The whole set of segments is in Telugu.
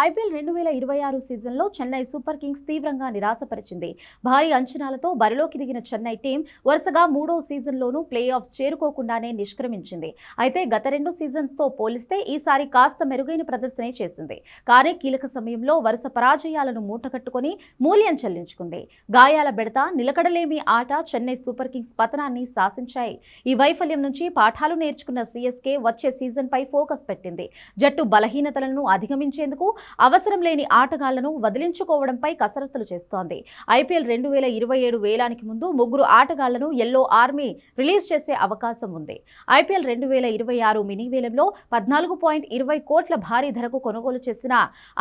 ఐపీఎల్ 2026 సీజన్లో చెన్నై సూపర్ కింగ్స్ తీవ్రంగా నిరాశపరిచింది. భారీ అంచనాలతో బరిలోకి దిగిన చెన్నై టీం వరుసగా మూడో సీజన్లోనూ ప్లే ఆఫ్స్ చేరుకోకుండానే నిష్క్రమించింది. అయితే గత 2 సీజన్స్తో పోలిస్తే ఈసారి కాస్త మెరుగైన ప్రదర్శనే చేసింది. కానీ కీలక సమయంలో వరుస పరాజయాలను మూటకట్టుకుని మూల్యం చెల్లించుకుంది. గాయాల బెడత, నిలకడలేమి ఆట చెన్నై సూపర్ కింగ్స్ పతనాన్ని శాసించాయి. ఈ వైఫల్యం నుంచి పాఠాలు నేర్చుకున్న సీఎస్కే వచ్చే సీజన్పై ఫోకస్ పెట్టింది. జట్టు బలహీనతలను అధిగమించేందుకు అవసరం లేని ఆటగాళ్లను వదిలించుకోవడంపై కసరత్తులు చేస్తోంది. ఐపీఎల్ 2027 వేలానికి ముందు 3 ఆటగాళ్లను ఎల్లో ఆర్మీ రిలీజ్ చేసే అవకాశం ఉంది. ఐపీఎల్ 2026 మినీ వేలంలో 14.20 కోట్ల భారీ ధరకు కొనుగోలు చేసిన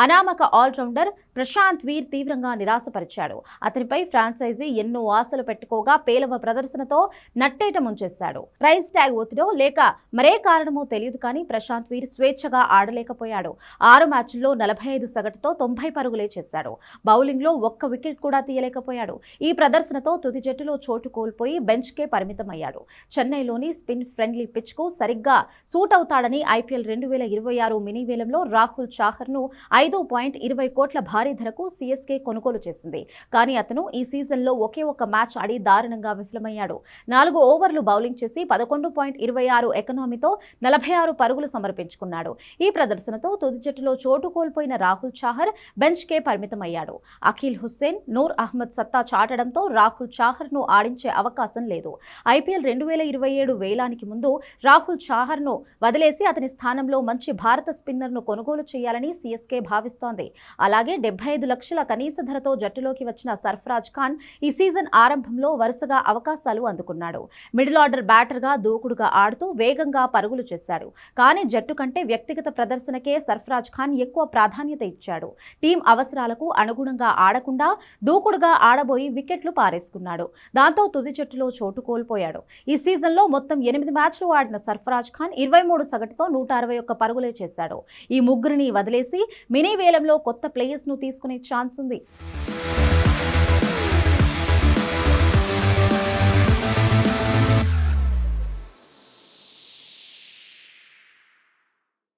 అనామక ఆల్రౌండర్ ప్రశాంత్ వీర్ తీవ్రంగా నిరాశపరిచాడు. అతనిపై ఫ్రాంచైజీ ఎన్నో ఆశలు పెట్టుకోగా పేలవ ప్రదర్శనతో నట్టేట ముంచేశాడు. ప్రైస్ ట్యాగ్ ఒత్తిడో లేక మరే కారణమో తెలియదు కానీ ప్రశాంత్ వీర్ స్వేచ్ఛగా ఆడలేకపోయాడు. 6 మ్యాచ్ల్లో 45 సగటుతో 90 పరుగులే చేశాడు. బౌలింగ్లో ఒక్క వికెట్ కూడా తీయలేకపోయాడు. ఈ ప్రదర్శనతో తుది జట్టులో చోటు కోల్పోయి బెంచ్కే పరిమితమయ్యాడు. చెన్నైలోని స్పిన్ ఫ్రెండ్లీ పిచ్కు సరిగ్గా సూట్ అవుతాడని ఐపీఎల్ 2026 మినీ వేలంలో రాహుల్ చాహర్ను 5.20 కోట్ల భారీ ధరకు సీఎస్కే కొనుగోలు చేసింది. కానీ అతను ఈ సీజన్లో ఒకే ఒక్క మ్యాచ్ ఆడి దారుణంగా విఫలమయ్యాడు. 4 ఓవర్లు బౌలింగ్ చేసి 11.26 ఎకనామీతో 46 పరుగులు సమర్పించుకున్నాడు. ఈ ప్రదర్శనతో తుది జట్టులో చోటు కోల్పోయిన రాహుల్ చాహర్ బెంచ్కే పరిమితమయ్యాడు. అఖిల్ హుస్సేన్, నూర్ అహ్మద్ సత్తా చాటడంతో రాహుల్ చాహర్ను ఆడించే అవకాశం లేదు. ఐపీఎల్ 2027 వేలానికి ముందు రాహుల్ చాహర్ను వదిలేసి అతని స్థానంలో మంచి భారత స్పిన్నర్ను కొనుగోలు చేయాలని సీఎస్కే భావిస్తోంది. అలాగే 75 లక్షల కనీస ధరతో జట్టులోకి వచ్చిన సర్ఫరాజ్ ఖాన్ ఈ సీజన్ ఆరంభంలో వరుసగా అవకాశాలు అందుకున్నాడు. మిడిల్ ఆర్డర్ బ్యాటర్గా దూకుడుగా ఆడుతూ వేగంగా పరుగులు చేశాడు. కానీ జట్టు కంటే వ్యక్తిగత ప్రదర్శనకే సర్ఫరాజ్ ఖాన్ ఎక్కువ ప్రాధాన్యత ఇచ్చాడు. టీం అవసరాలకు అనుగుణంగా ఆడకుండా దూకుడుగా ఆడబోయి వికెట్లు పారేసుకున్నాడు. దాంతో తుది జట్టులో చోటు కోల్పోయాడు. ఈ సీజన్లో మొత్తం 8 మ్యాచ్లు ఆడిన సర్ఫరాజ్ ఖాన్ 23 సగటుతో 161 పరుగులే చేశాడు. ఈ ముగ్గురిని వదిలేసి మినీ వేలంలో కొత్త ప్లేయర్స్ను తీసుకునే ఛాన్స్ ఉంది.